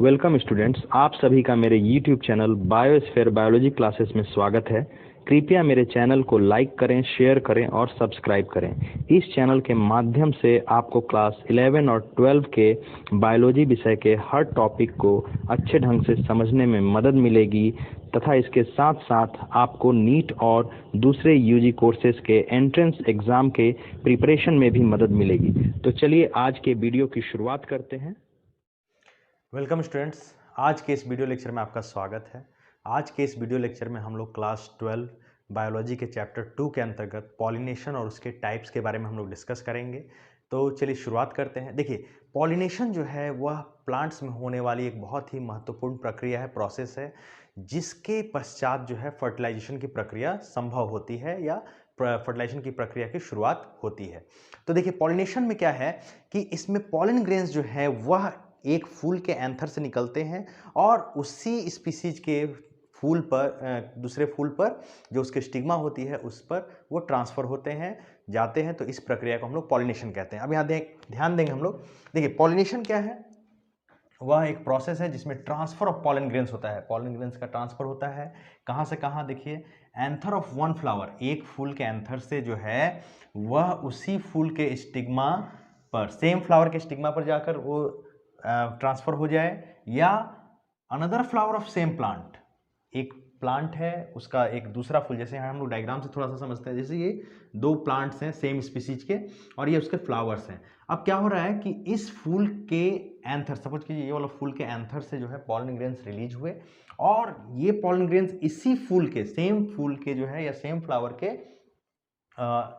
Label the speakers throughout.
Speaker 1: Welcome students, आप सभी का मेरे YouTube channel biosphere biology classes में स्वागत है। कृपया मेरे चैनल को लाइक करें, शेयर करें और सब्सक्राइब करें। इस चैनल के माध्यम से आपको क्लास 11 और 12 के बायोलॉजी विषय के हर टॉपिक को अच्छे ढंग से समझने में मदद मिलेगी तथा इसके साथ साथ आपको नीट और दूसरे यूजी कोर्सेज के एंट्रेंस एग्ज़ाम के प्रिपरेशन में भी मदद मिलेगी। तो चलिए आज के वीडियो की शुरुआत करते हैं।
Speaker 2: वेलकम स्टूडेंट्स, आज के इस वीडियो लेक्चर में आपका स्वागत है। आज के इस वीडियो लेक्चर में हम लोग क्लास 12 बायोलॉजी के चैप्टर 2 के अंतर्गत पॉलिनेशन और उसके टाइप्स के बारे में हम लोग डिस्कस करेंगे। तो चलिए शुरुआत करते हैं। देखिए, पॉलिनेशन जो है वह प्लांट्स में होने वाली एक बहुत ही महत्वपूर्ण प्रक्रिया है, प्रोसेस है, जिसके पश्चात जो है फर्टिलाइजेशन की प्रक्रिया संभव होती है या फर्टिलाइजेशन की प्रक्रिया की शुरुआत होती है। तो देखिए, पॉलिनेशन में क्या है कि इसमें पॉलन ग्रेन्स जो है वह एक फूल के एंथर से निकलते हैं और उसी स्पीसीज के फूल पर दूसरे फूल पर जो उसके स्टिग्मा होती है उस पर वो ट्रांसफर होते हैं, जाते हैं। तो इस प्रक्रिया को हम लोग पॉलिनेशन कहते हैं। अब यहाँ ध्यान देंगे हम लोग। देखिए, पॉलिनेशन क्या है? वह एक प्रोसेस है जिसमें ट्रांसफर ऑफ पॉलन ग्रेन्स होता है। पॉलन ग्रेन्स का ट्रांसफर होता है कहाँ से कहाँ? देखिए, एंथर ऑफ वन फ्लावर, एक फूल के एंथर से जो है वह उसी फूल के स्टिग्मा पर, सेम फ्लावर के स्टिग्मा पर जाकर वो ट्रांसफर हो जाए, या another flower of same plant, एक प्लांट है उसका एक दूसरा फूल, जैसे हम लोग डायग्राम से थोड़ा सा समझते हैं। जैसे ये दो प्लांट्स हैं सेम स्पीसीज के और ये उसके फ्लावर्स हैं। अब क्या हो रहा है कि इस फूल के एंथर, सपोज कीजिए ये वाला फूल के एंथर से जो है पॉलन ग्रेन्स रिलीज हुए और ये पॉलन ग्रेन्स इसी फूल के, सेम फूल के जो है या सेम फ्लावर के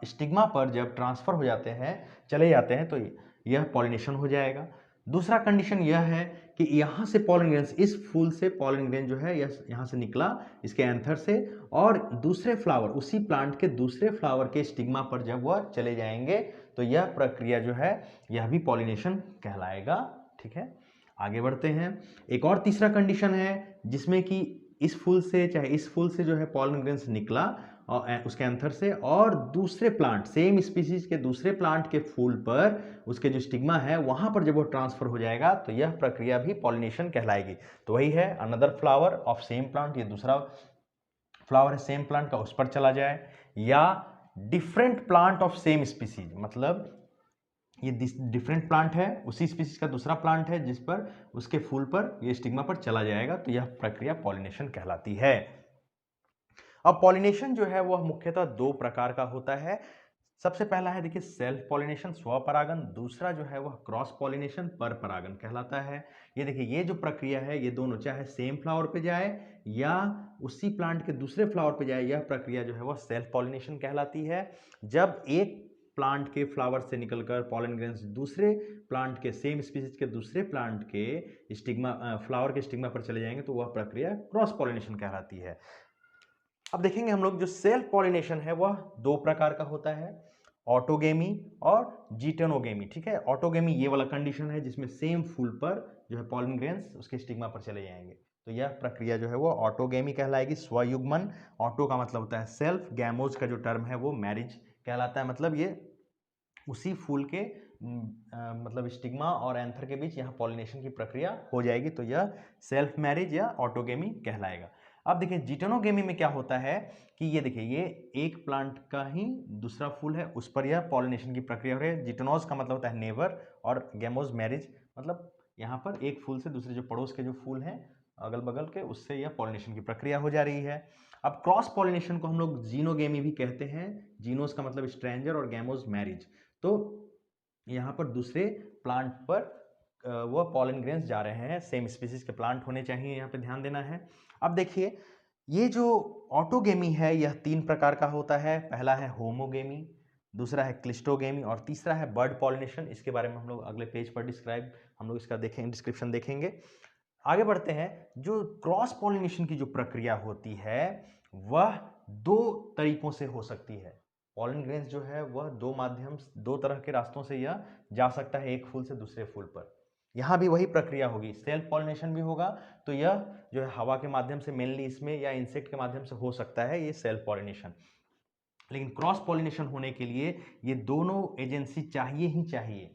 Speaker 2: स्टिग्मा पर जब ट्रांसफर हो जाते हैं, चले जाते हैं, तो यह पॉलिनेशन हो जाएगा। दूसरा कंडीशन यह है कि यहाँ से पॉलन ग्रेन्स, इस फूल से पॉलन ग्रेन जो है यहाँ से निकला इसके एंथर से और दूसरे फ्लावर, उसी प्लांट के दूसरे फ्लावर के स्टिग्मा पर जब वह चले जाएंगे तो यह प्रक्रिया जो है यह भी पॉलिनेशन कहलाएगा। ठीक है, आगे बढ़ते हैं। एक और तीसरा कंडीशन है जिसमें कि इस फूल से, चाहे इस फूल से जो है पॉलन ग्रेन्स निकला और उसके एंथर से, और दूसरे प्लांट, सेम स्पीसीज के दूसरे प्लांट के फूल पर उसके जो स्टिग्मा है वहां पर जब वो ट्रांसफर हो जाएगा तो यह प्रक्रिया भी पॉलिनेशन कहलाएगी। तो वही है, another flower of same plant, ये दूसरा फ्लावर है सेम प्लांट का, उस पर चला जाए, या different plant of same species, मतलब ये डिफरेंट प्लांट है, उसी स्पीसीज का दूसरा प्लांट है जिस पर उसके फूल पर ये स्टिग्मा पर चला जाएगा, तो यह प्रक्रिया पॉलिनेशन कहलाती है। अब पॉलिनेशन जो है वह मुख्यतः दो प्रकार का होता है। सबसे पहला है, देखिए, सेल्फ पॉलिनेशन, स्वपरागन। दूसरा जो है वह क्रॉस पॉलिनेशन, पर परागन कहलाता है। ये देखिए, ये जो प्रक्रिया है ये दोनों, चाहे सेम फ्लावर पे जाए या उसी प्लांट के दूसरे फ्लावर पे जाए, यह प्रक्रिया जो है वह सेल्फ पॉलिनेशन कहलाती है। जब एक प्लांट के फ्लावर से निकलकर पॉलन ग्रेन्स दूसरे प्लांट के, सेम स्पीसीज के दूसरे प्लांट के स्टिग्मा, फ्लावर के स्टिग्मा पर चले जाएंगे तो वह प्रक्रिया क्रॉस पॉलिनेशन कहलाती है। अब देखेंगे हम लोग, जो सेल्फ पॉलिनेशन है वह दो प्रकार का होता है, ऑटोगेमी और जीटेनोगेमी। ठीक है, ऑटोगेमी ये वाला कंडीशन है जिसमें सेम फूल पर जो है पॉलन ग्रेन्स उसके स्टिग्मा पर चले जाएंगे, तो यह प्रक्रिया जो है वो ऑटोगेमी कहलाएगी। स्वयुग्मन, ऑटो का मतलब होता है सेल्फ, गैमोज का जो टर्म है वो मैरिज कहलाता है, मतलब ये उसी फूल के मतलब स्टिग्मा और एंथर के बीच यहाँ पॉलिनेशन की प्रक्रिया हो जाएगी, तो यह सेल्फ मैरिज या ऑटोगेमी कहलाएगा। अब देखिए, जिटेनोगेमी में क्या होता है कि ये देखिए, ये एक प्लांट का ही दूसरा फूल है, उस पर यह पॉलिनेशन की प्रक्रिया हो रही है। जिटेनोज का मतलब होता है नेबर और गैमोज मैरिज, मतलब यहाँ पर एक फूल से दूसरे जो पड़ोस के जो फूल हैं अगल बगल के, उससे यह पॉलिनेशन की प्रक्रिया हो जा रही है। अब क्रॉस पॉलिनेशन को हम लोग जीनोगेमी भी कहते हैं। जीनोस का मतलब स्ट्रेंजर और गैमोज मैरिज, तो यहाँ पर दूसरे प्लांट पर वह पॉलन ग्रेन्स जा रहे हैं, सेम स्पीसीज के प्लांट होने चाहिए, यहाँ पे ध्यान देना है। अब देखिए, ये जो ऑटोगेमी है यह तीन प्रकार का होता है। पहला है होमोगेमी, दूसरा है क्लिस्टोगेमी और तीसरा है बर्ड पॉलिनेशन। इसके बारे में हम लोग अगले पेज पर डिस्क्राइब, हम लोग इसका देखेंगे, डिस्क्रिप्शन देखेंगे। आगे बढ़ते हैं। जो क्रॉस पॉलिनेशन की जो प्रक्रिया होती है वह दो तरीकों से हो सकती है। पॉलन ग्रेन्स जो है वह दो माध्यम, दो तरह के रास्तों से यह जा सकता है, एक फूल से दूसरे फूल पर। यहाँ भी वही प्रक्रिया होगी, सेल्फ पॉलिनेशन भी होगा, तो यह जो है हवा के माध्यम से मेनली इसमें, या इंसेक्ट के माध्यम से हो सकता है ये सेल्फ पॉलिनेशन। लेकिन क्रॉस पॉलिनेशन होने के लिए ये दोनों एजेंसी चाहिए ही चाहिए।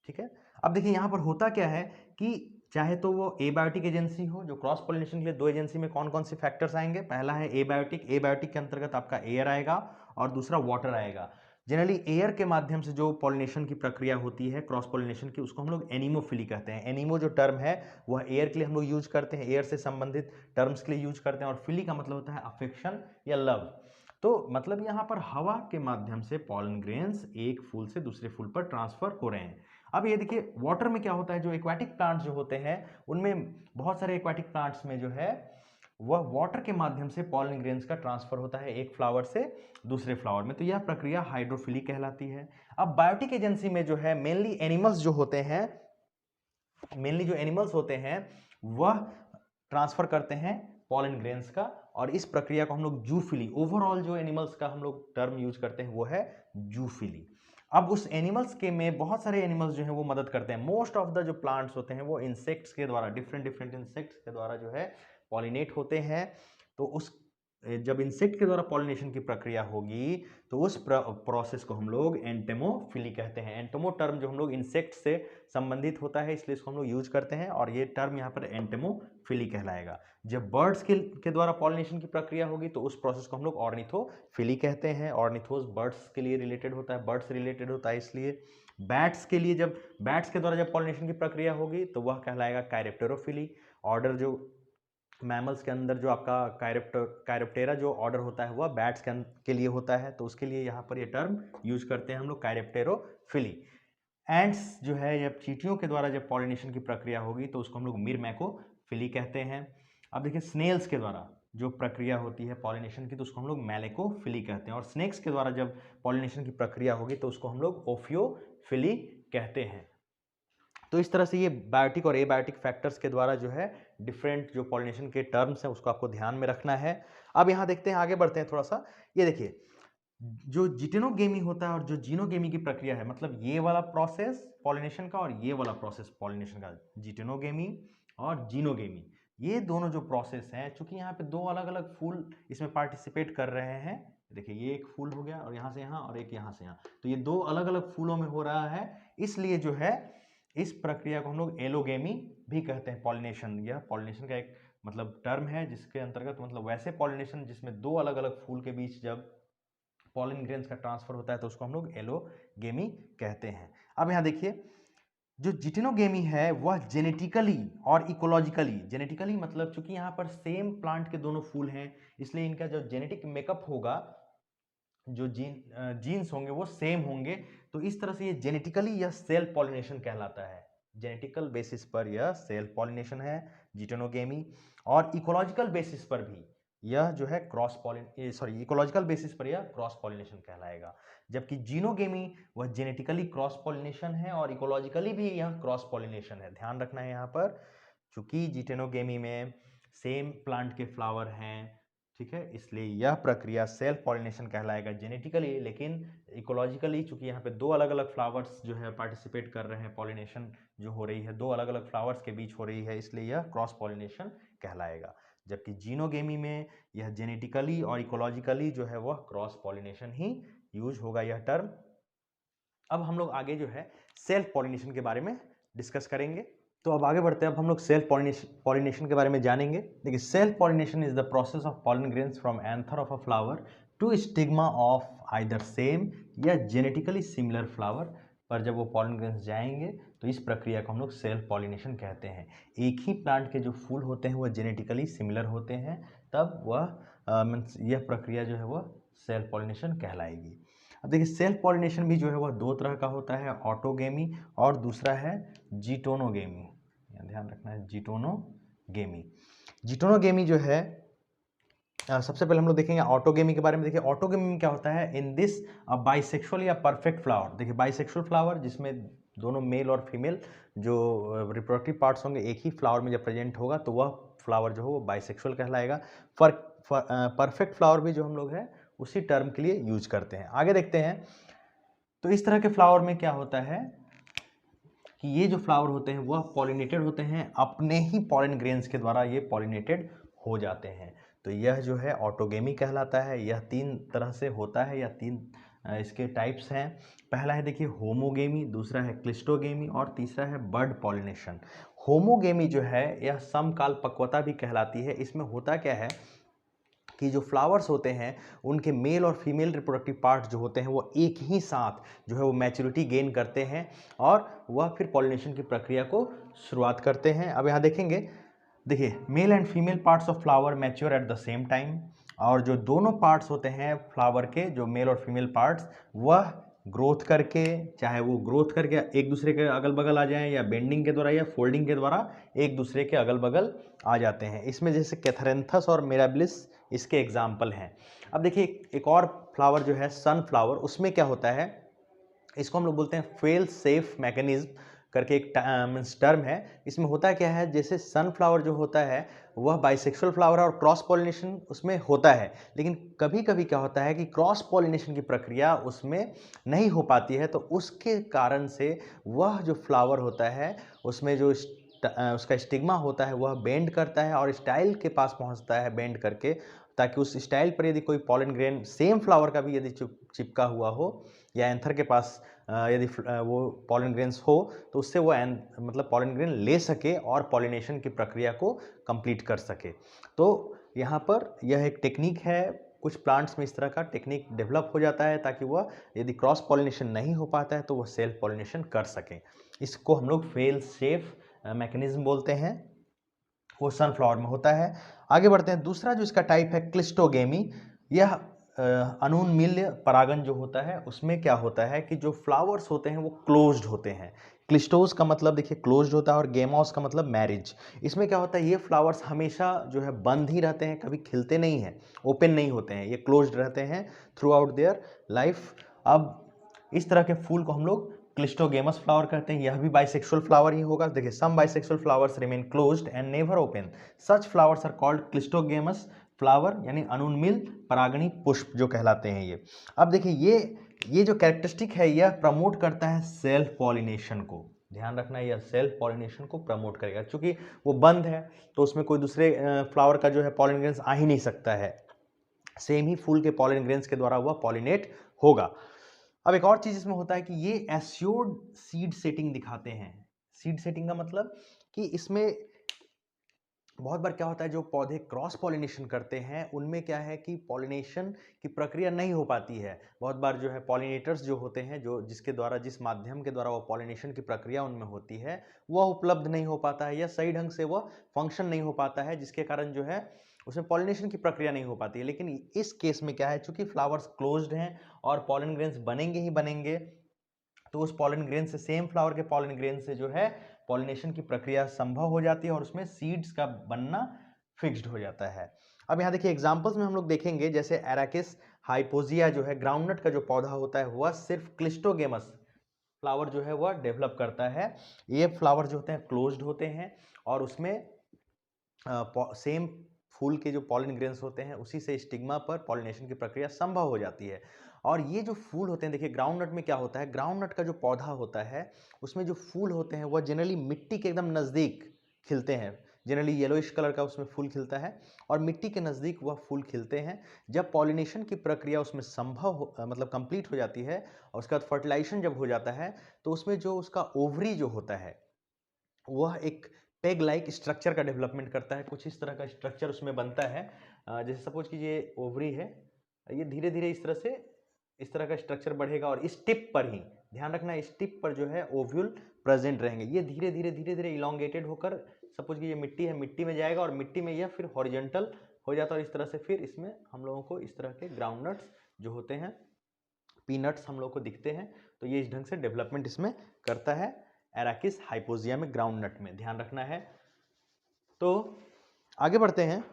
Speaker 2: ठीक है, अब देखिए यहाँ पर होता क्या है कि चाहे तो वो एबायोटिक एजेंसी हो, जो क्रॉस पॉलिनेशन के लिए दो एजेंसी में कौन कौन से फैक्टर्स आएंगे, पहला है एबायोटिक, एबायोटिक के अंतर्गत आपका एयर आएगा और दूसरा वाटर आएगा। जनरली एयर के माध्यम से जो पॉलिनेशन की प्रक्रिया होती है क्रॉस पॉलिनेशन की, उसको हम लोग एनिमोफिली कहते हैं। एनिमो जो टर्म है वह एयर के लिए हम लोग यूज करते हैं, एयर से संबंधित टर्म्स के लिए यूज करते हैं, और फिली का मतलब होता है अफेक्शन या लव। तो मतलब यहाँ पर हवा के माध्यम से पॉलन ग्रेन्स एक फूल से दूसरे फूल पर ट्रांसफर हो रहे हैं। अब ये देखिए वाटर में क्या होता है, जो एक्वाटिक प्लांट्स जो होते हैं उनमें बहुत सारे एक्वाटिक प्लांट्स में जो है वह वाटर के माध्यम से पॉलन ग्रेन्स का ट्रांसफर होता है एक फ्लावर से दूसरे फ्लावर में, तो यह प्रक्रिया हाइड्रोफिली कहलाती है। अब बायोटिक एजेंसी में जो है मेनली एनिमल्स जो होते हैं, मेनली जो एनिमल्स होते हैं वह ट्रांसफर करते हैं पॉलन ग्रेन्स का, और इस प्रक्रिया को हम लोग जूफिली, ओवरऑल जो एनिमल्स का हम लोग टर्म यूज करते हैं वो है जूफिली। अब उस एनिमल्स के में बहुत सारे एनिमल्स जो हैं वो मदद करते हैं। मोस्ट ऑफ द जो प्लांट्स होते हैं वो इंसेक्ट्स के द्वारा, डिफरेंट डिफरेंट इंसेक्ट्स के द्वारा जो है पॉलिनेट होते हैं। तो उस जब इंसेक्ट के द्वारा पॉलिनेशन की प्रक्रिया होगी तो उस प्रोसेस को हम लोग एंटेमोफिली कहते हैं। एंटेमो टर्म जो हम लोग इंसेक्ट से संबंधित होता है इसलिए इसको हम लोग यूज करते हैं, और ये टर्म यहाँ पर एंटेमोफिली कहलाएगा। जब बर्ड्स के द्वारा पॉलिनेशन की प्रक्रिया होगी तो उस प्रोसेस को हम लोग ऑर्निथोफिली कहते हैं। ऑर्निथोस बर्ड्स के लिए रिलेटेड होता है, बर्ड्स से रिलेटेड होता है, इसलिए बैट्स के लिए जब बैट्स के द्वारा जब पॉलिनेशन की प्रक्रिया होगी तो वह कहलाएगा कायरेप्टेरोफिली। ऑर्डर जो मैमल्स के अंदर जो आपका कायरेप्टेरा जो ऑर्डर होता है वह बैट्स के लिए होता है, तो उसके लिए यहाँ पर ये टर्म यूज करते हैं हम लोग कायरेप्टेरोफिली। एंड्स जो है जब चींटियों के द्वारा जब पॉलिनेशन की प्रक्रिया होगी तो उसको हम लोग मिरमैकोफिली कहते हैं। अब देखिए स्नेल्स के द्वारा जो प्रक्रिया होती है पॉलिनेशन की तो उसको हम लोग मैलेकोफिली कहते हैं, और स्नेक्स के द्वारा जब पॉलिनेशन की प्रक्रिया होगी तो उसको हम लोग ओफियोफिली कहते हैं। तो इस तरह से ये बायोटिक और एबायोटिक फैक्टर्स के द्वारा जो है डिफरेंट जो पॉलिनेशन के टर्म्स हैं उसको आपको ध्यान में रखना है। अब यहाँ देखते हैं, आगे बढ़ते हैं थोड़ा सा। ये देखिए जो जिटेनोगेमी होता है और जो जीनोगेमी की प्रक्रिया है, मतलब ये वाला प्रोसेस पॉलिनेशन का और ये वाला प्रोसेस पॉलिनेशन का, जिटेनोगेमी और जीनोगेमी, ये दोनों जो प्रोसेस हैं, चूंकि यहाँ पे दो अलग अलग फूल इसमें पार्टिसिपेट कर रहे हैं, देखिए ये एक फूल हो गया और यहाँ से यहाँ और एक यहाँ से यहाँ, तो ये दो अलग अलग फूलों में हो रहा है, इसलिए जो है इस प्रक्रिया को हम लोग एलोगेमी भी कहते हैं। पॉलिनेशन, यह पॉलिनेशन का एक मतलब टर्म है जिसके अंतर्गत मतलब वैसे पॉलिनेशन जिसमें दो अलग अलग फूल के बीच जब पॉलिन ग्रेन्स का ट्रांसफर होता है तो उसको हम लोग एलोगेमी कहते हैं। अब यहाँ देखिए जो जिटेनोगेमी है वह जेनेटिकली और इकोलॉजिकली, जेनेटिकली मतलब चूंकि यहाँ पर सेम प्लांट के दोनों फूल हैं इसलिए इनका जो जेनेटिक मेकअप होगा, जो जीन्स होंगे वो सेम होंगे, तो इस तरह से ये जेनेटिकली यह सेल्फ पॉलिनेशन कहलाता है। जेनेटिकल बेसिस पर यह सेल्फ पॉलिनेशन है जिटेनोगेमी, और इकोलॉजिकल बेसिस पर भी यह जो है इकोलॉजिकल बेसिस पर यह क्रॉस पॉलिनेशन कहलाएगा। जबकि जीनोगेमी वह जेनेटिकली क्रॉस पॉलिनेशन है और इकोलॉजिकली भी यह क्रॉस पॉलिनेशन है। ध्यान रखना है यहाँ पर, चूंकि जिटेनोगेमी में सेम प्लांट के फ्लावर हैं, ठीक है, इसलिए यह प्रक्रिया सेल्फ पॉलिनेशन कहलाएगा जेनेटिकली, लेकिन इकोलॉजिकली चूंकि यहाँ पे दो अलग अलग फ्लावर्स जो है पार्टिसिपेट कर रहे हैं, पॉलिनेशन जो हो रही है दो अलग अलग फ्लावर्स के बीच हो रही है, इसलिए यह क्रॉस पॉलिनेशन कहलाएगा। जबकि जीनोगेमी में यह जेनेटिकली और इकोलॉजिकली जो है वह क्रॉस पॉलिनेशन ही यूज होगा यह टर्म। अब हम लोग आगे जो है सेल्फ पॉलिनेशन के बारे में डिस्कस करेंगे, तो अब आगे बढ़ते हैं। अब हम लोग सेल्फ पॉलिनेशन के बारे में जानेंगे। देखिए self pollination is the process of pollen grains from anther of a flower to stigma of either same या जेनेटिकली सिमिलर फ्लावर पर जब वो पॉलन ग्रेन्स जाएंगे तो इस प्रक्रिया को हम लोग सेल्फ पॉलिनेशन कहते हैं। एक ही प्लांट के जो फूल होते हैं वह जेनेटिकली सिमिलर होते हैं, तब वह यह प्रक्रिया जो है वह सेल्फ पॉलिनेशन कहलाएगी। अब देखिए सेल्फ पॉलिनेशन भी जो है वह दो तरह का होता है, ऑटोगेमी और दूसरा है जीटोनोगेमी। ध्यान रखना है जीटोनोगेमी। जीटोनोगेमी जो है सबसे पहले हम लोग देखेंगे ऑटोगेमी के बारे में। देखिए ऑटोगेमी में क्या होता है, इन दिस बाइसेक्सुअल या परफेक्ट फ्लावर, देखिए बाइसेक्सुअल फ्लावर जिसमें दोनों मेल और फीमेल जो रिप्रोडक्टिव पार्ट्स होंगे एक ही फ्लावर में जब प्रेजेंट होगा तो वह फ्लावर जो है वो बाइसेक्सुअल कहलाएगा। परफेक्ट फ्लावर भी जो हम लोग है उसी टर्म के लिए यूज करते हैं। आगे देखते हैं, तो इस तरह के फ्लावर में क्या होता है कि ये जो फ्लावर होते हैं वह पॉलिनेटेड होते हैं, अपने ही पॉलन ग्रेन्स के द्वारा ये पॉलिनेटेड हो जाते हैं, तो यह जो है ऑटोगेमी कहलाता है। यह तीन तरह से होता है या तीन इसके टाइप्स हैं। पहला है देखिए होमोगेमी, दूसरा है क्लिस्टोगेमी और तीसरा है बर्ड पॉलिनेशन। होमोगेमी जो है यह समकाल पक्वता भी कहलाती है। इसमें होता क्या है कि जो फ्लावर्स होते हैं उनके मेल और फीमेल रिप्रोडक्टिव पार्ट जो होते हैं वो एक ही साथ जो है वो मैच्योरिटी गेन करते हैं और वह फिर पॉलिनेशन की प्रक्रिया को शुरुआत करते हैं। अब यहाँ देखेंगे, देखिए male and female parts of flower mature at the same time, और जो दोनों पार्ट्स होते हैं फ्लावर के, जो मेल और फीमेल पार्ट्स, वह ग्रोथ करके, चाहे वो ग्रोथ करके एक दूसरे के अगल बगल आ जाएं या बेंडिंग के द्वारा या फोल्डिंग के द्वारा एक दूसरे के अगल बगल आ जाते हैं। इसमें जैसे कैथरेंथस और मिराबिलिस इसके एग्जाम्पल हैं। अब देखिए एक और फ्लावर जो है सनफ्लावर, उसमें क्या होता है, इसको हम लोग बोलते हैं फेल सेफ मैकेनिज्म करके एक टर्म है। इसमें होता क्या है, जैसे सनफ्लावर जो होता है वह बाइसेक्सुअल फ्लावर है और क्रॉस पॉलिनेशन उसमें होता है, लेकिन कभी कभी क्या होता है कि क्रॉस पॉलिनेशन की प्रक्रिया उसमें नहीं हो पाती है, तो उसके कारण से वह जो फ्लावर होता है उसमें जो उसका स्टिग्मा होता है वह बेंड करता है और स्टाइल के पास पहुंचता है बेंड करके, ताकि उस स्टाइल पर यदि कोई पॉलन ग्रेन सेम फ्लावर का भी यदि चिपका हुआ हो या एंथर के पास यदि वो पॉलन ग्रेन्स हो तो उससे वो मतलब पॉलन ग्रेन ले सके और पॉलिनेशन की प्रक्रिया को कंप्लीट कर सके। तो यहाँ पर यह एक टेक्निक है, कुछ प्लांट्स में इस तरह का टेक्निक डेवलप हो जाता है ताकि वह यदि क्रॉस पॉलिनेशन नहीं हो पाता है तो वह सेल्फ पॉलिनेशन कर सकें। इसको हम लोग फेल सेफ मैकेनिज्म बोलते हैं, वो सनफ्लावर में होता है। आगे बढ़ते हैं, दूसरा जो इसका टाइप है क्लिस्टोगेमी। यह अनुन्मील्य परागन जो होता है उसमें क्या होता है कि जो फ्लावर्स होते हैं वो क्लोज्ड होते हैं। क्लिस्टोस का मतलब देखिए क्लोज्ड होता है और गेमोस का मतलब मैरिज। इसमें क्या होता है, ये फ्लावर्स हमेशा जो है बंद ही रहते हैं, कभी खिलते नहीं हैं, ओपन नहीं होते हैं, ये क्लोज्ड रहते हैं थ्रू आउट देयर लाइफ। अब इस तरह के फूल को हम लोग क्लिस्टोगेमस फ्लावर कहते हैं। यह भी बाइसेक्सुअल फ्लावर ही होगा। देखिए some bisexual flowers remain closed and never open, such flowers are called cleistogamous flower, यानी अनुन्मील परागणी पुष्प जो कहलाते हैं ये। अब देखिए ये जो कैरेक्टरिस्टिक है यह प्रमोट करता है सेल्फ पॉलिनेशन को। ध्यान रखना है, यह सेल्फ पॉलिनेशन को प्रमोट करेगा, क्योंकि वो बंद है तो उसमें कोई दूसरे फ्लावर का जो है पॉलन ग्रेन्स आ ही नहीं सकता है, सेम ही फूल के पॉलन ग्रेन्स के द्वारा वह पॉलिनेट होगा। अब एक और चीज इसमें होता है कि ये एस्योर्ड सीड सेटिंग दिखाते हैं। सीड सेटिंग का मतलब कि इसमें बहुत बार क्या होता है, जो पौधे क्रॉस पॉलिनेशन करते हैं उनमें क्या है कि पॉलिनेशन की प्रक्रिया नहीं हो पाती है। बहुत बार जो है पॉलिनेटर्स जो होते हैं, जो जिसके द्वारा, जिस माध्यम के द्वारा वो पॉलिनेशन की प्रक्रिया उनमें होती है वह उपलब्ध नहीं हो पाता है या सही ढंग से वह फंक्शन नहीं हो पाता है, जिसके कारण जो है उसमें पॉलिनेशन की प्रक्रिया नहीं हो पाती है। लेकिन इस केस में क्या है, चूंकि फ्लावर्स क्लोज्ड हैं और पॉलन ग्रेन्स बनेंगे ही बनेंगे, तो उस पॉलन ग्रेन से, सेम फ्लावर के पॉलन ग्रेन से जो है पॉलिनेशन की प्रक्रिया संभव हो जाती है और उसमें सीड्स का बनना फिक्स्ड हो जाता है। अब यहाँ देखिए एग्जांपल्स में हम लोग देखेंगे, जैसे एराकिस हाइपोजिया जो है ग्राउंडनट का जो पौधा होता है वह सिर्फ क्लिस्टोगेमस फ्लावर जो है वह डेवलप करता है। ये फ्लावर जो होते हैं क्लोज्ड होते हैं और उसमें सेम फूल के जो पॉलन ग्रेन्स होते हैं उसी से स्टिग्मा पर पॉलिनेशन की प्रक्रिया संभव हो जाती है। और ये जो फूल होते हैं, देखिए ग्राउंडनट में क्या होता है, ग्राउंडनट का जो पौधा होता है उसमें जो फूल होते हैं वह जनरली मिट्टी के एकदम नज़दीक खिलते हैं। जनरली येलोइश कलर का उसमें फूल खिलता है और मिट्टी के नज़दीक वह फूल खिलते हैं। जब पॉलिनेशन की प्रक्रिया उसमें संभव मतलब कंप्लीट हो जाती है और उसके बाद फर्टिलाइजेशन जब हो जाता है तो उसमें जो उसका ओवरी जो होता है वह एक पेग लाइक स्ट्रक्चर का डेवलपमेंट करता है। कुछ इस तरह का स्ट्रक्चर उसमें बनता है। जैसे सपोज कि ये ओवरी है, ये धीरे धीरे इस तरह से इस तरह का स्ट्रक्चर बढ़ेगा और इस टिप पर ही ध्यान रखना, इस टिप पर जो है ओव्यूल प्रेजेंट रहेंगे। ये धीरे धीरे इलोंगेटेड होकर, सपोज कि ये मिट्टी है, मिट्टी में जाएगा और मिट्टी में यह फिर हॉरिजॉन्टल हो जाता है और इस तरह से फिर इसमें हम लोगों को इस तरह के ग्राउंडनट्स जो होते हैं, पीनट्स हम लोग को दिखते हैं। तो ये इस ढंग से डेवलपमेंट इसमें करता है एराकिस हाइपोजिया में, ग्राउंडनट में, ध्यान रखना है। तो आगे बढ़ते हैं।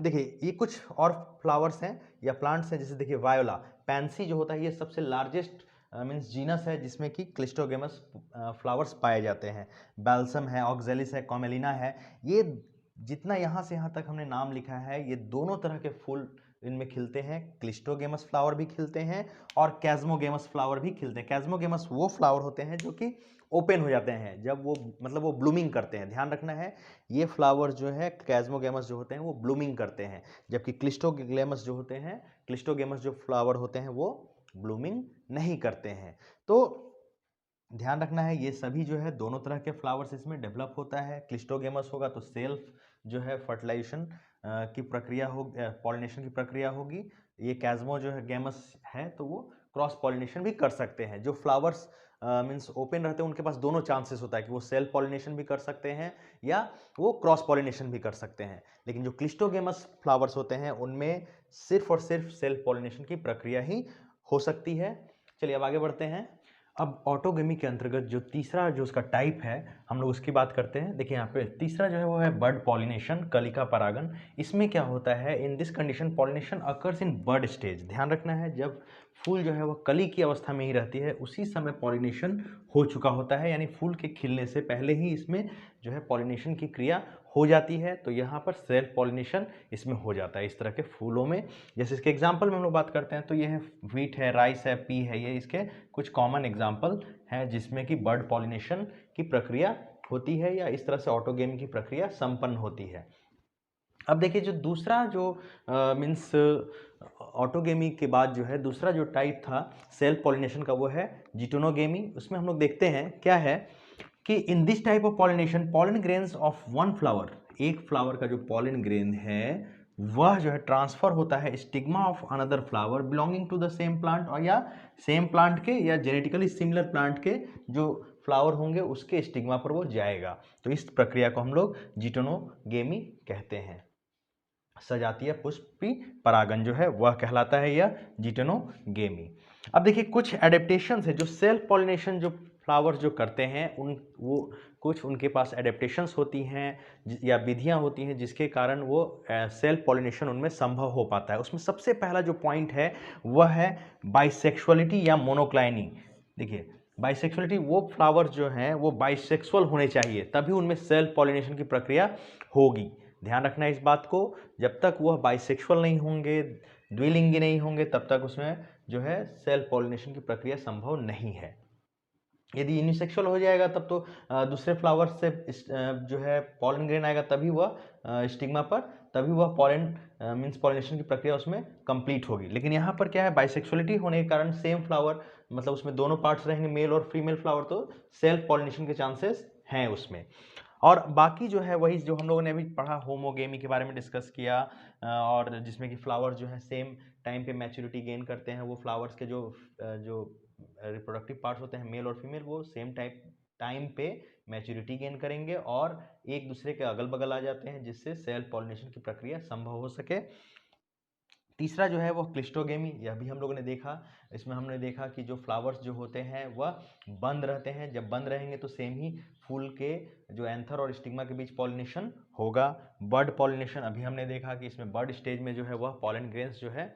Speaker 2: देखिए ये कुछ और फ्लावर्स हैं या प्लांट्स हैं, जैसे देखिए वायोला, पैंसी जो होता है ये सबसे लार्जेस्ट मीन्स जीनस है जिसमें कि क्लिस्टोगेमस फ्लावर्स पाए जाते हैं। बैल्सम है, ऑक्जेलिस है, कॉमेलिना है। ये जितना यहाँ से यहाँ तक हमने नाम लिखा है ये दोनों तरह के फूल इनमें खिलते हैं। क्लिस्टोगेमस फ्लावर भी खिलते हैं और कैज़्मोगेमस फ्लावर भी खिलते हैं। कैज़्मोगेमस वो फ्लावर होते हैं जो कि ओपन हो जाते हैं जब वो मतलब वो ब्लूमिंग करते हैं। ध्यान रखना है, ये फ्लावर जो है कैज़्मोगेमस जो होते हैं वो ब्लूमिंग करते हैं, जबकि क्लिस्टोगेमस जो होते हैं क्लिस्टोगेमस जो फ्लावर होते हैं वो ब्लूमिंग नहीं करते हैं। तो ध्यान रखना है ये सभी जो है दोनों तरह के फ्लावर्स इसमें डेवलप होता है। क्लिस्टोगेमस होगा तो सेल्फ जो है फर्टिलाइजेशन की प्रक्रिया हो, पॉलिनेशन की प्रक्रिया होगी। ये कैज़्मो जो है गेमस है तो वो क्रॉस पॉलिनेशन भी कर सकते हैं। जो फ्लावर्स मीन्स ओपन रहते हैं उनके पास दोनों चांसेस होता है कि वो सेल्फ पॉलिनेशन भी कर सकते हैं या वो क्रॉस पॉलिनेशन भी कर सकते हैं। लेकिन जो क्लिस्टोगेमस फ्लावर्स होते हैं उनमें सिर्फ और सिर्फ सेल्फ पॉलिनेशन की प्रक्रिया ही हो सकती है। चलिए अब आगे बढ़ते हैं। अब ऑटोगेमी के अंतर्गत जो तीसरा जो उसका टाइप है हम लोग उसकी बात करते हैं। देखिए यहाँ पे तीसरा जो है वो है बर्ड पॉलिनेशन, कलिका परागन। इसमें क्या होता है, in this condition pollination occurs in bud stage. ध्यान रखना है जब फूल जो है वह कली की अवस्था में ही रहती है उसी समय पॉलिनेशन हो चुका होता है, यानी फूल के खिलने से पहले ही इसमें जो है पॉलिनेशन की क्रिया हो जाती है। तो यहाँ पर सेल्फ पॉलिनेशन इसमें हो जाता है इस तरह के फूलों में। जैसे इसके एग्जाम्पल में हम लोग बात करते हैं तो ये है व्हीट है, राइस है, पी है, ये इसके कुछ कॉमन एग्जाम्पल हैं जिसमें कि बर्ड पॉलिनेशन की प्रक्रिया होती है या इस तरह से ऑटोगेमी की प्रक्रिया संपन्न होती है। अब देखिए जो दूसरा जो मीन्स ऑटोगेमी के बाद जो है दूसरा जो टाइप था सेल्फ पॉलिनेशन का वो है जिटोनोगेमी। उसमें हम लोग देखते हैं क्या है कि in this type of pollination pollen grains of one flower, एक फ्लावर का जो पॉलन ग्रेन है वह जो है ट्रांसफर होता है stigma of another flower belonging to the same plant, और या सेम प्लांट के या जेनेटिकली सिमिलर प्लांट के जो फ्लावर होंगे उसके स्टिग्मा पर वो जाएगा। तो इस प्रक्रिया को हम लोग जिटोनोगेमी कहते हैं। सजातीय पुष्पी परागन जो है वह कहलाता है या जिटोनोगेमी। अब देखिए कुछ एडेप्टेशंस है जो सेल्फ पॉलिनेशन जो फ्लावर्स जो करते हैं उन वो कुछ उनके पास एडेप्टेशंस होती हैं या विधियां होती हैं जिसके कारण वो सेल्फ पॉलिनेशन उनमें संभव हो पाता है। उसमें सबसे पहला जो पॉइंट है वह है बाइसेक्सुअलिटी या मोनोक्लाइनी। देखिए बाइसेक्सुअलिटी, वो फ्लावर्स जो हैं वो बाइसेक्सुअल होने चाहिए तभी उनमें सेल्फ पॉलिनेशन की प्रक्रिया होगी। ध्यान रखना है इस बात को, जब तक वह बाइसेक्सुअल नहीं होंगे, द्विलिंगी नहीं होंगे, तब तक उसमें जो है सेल्फ पॉलिनेशन की प्रक्रिया संभव नहीं है। यदि यूनिसेक्सुअल हो जाएगा तब तो दूसरे फ्लावर से जो है पॉलन ग्रेन आएगा तभी वह स्टिग्मा पर, तभी वह पॉलन मीन्स पॉलिनेशन की प्रक्रिया उसमें कंप्लीट होगी। लेकिन यहाँ पर क्या है, बाइसेक्सुअलिटी होने के कारण सेम फ्लावर मतलब उसमें दोनों पार्ट्स रहेंगे मेल और फीमेल फ्लावर, तो सेल्फ पॉलिनेशन के चांसेस हैं उसमें। और बाकी जो है वही जो हम लोगों ने अभी पढ़ा होमोगेमी के बारे में डिस्कस किया, और जिसमें कि फ्लावर जो है सेम टाइम पे मैच्योरिटी गेन करते हैं। वो फ्लावर्स के जो रिप्रोडक्टिव पार्ट्स होते हैं मेल और फीमेल वो सेम टाइम पे मैच्योरिटी गेन करेंगे और एक दूसरे के अगल बगल आ जाते हैं जिससे सेल्फ पॉलिनेशन की प्रक्रिया संभव हो सके। तीसरा जो है वो क्लिस्टोगेमी, यह भी हम लोगों ने देखा। इसमें हमने देखा कि जो फ्लावर्स जो होते हैं वह बंद रहते हैं, जब बंद रहेंगे तो सेम ही फूल के जो एंथर और स्टिग्मा के बीच पॉलिनेशन होगा। बर्ड पॉलिनेशन अभी हमने देखा कि इसमें बर्ड स्टेज में जो है वह पॉलन ग्रेन्स जो है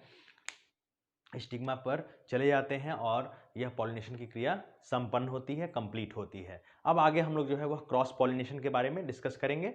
Speaker 2: स्टिग्मा पर चले जाते हैं और यह पॉलिनेशन की क्रिया संपन्न होती है, कंप्लीट होती है। अब आगे हम लोग जो है वह क्रॉस पॉलिनेशन के बारे में डिस्कस करेंगे।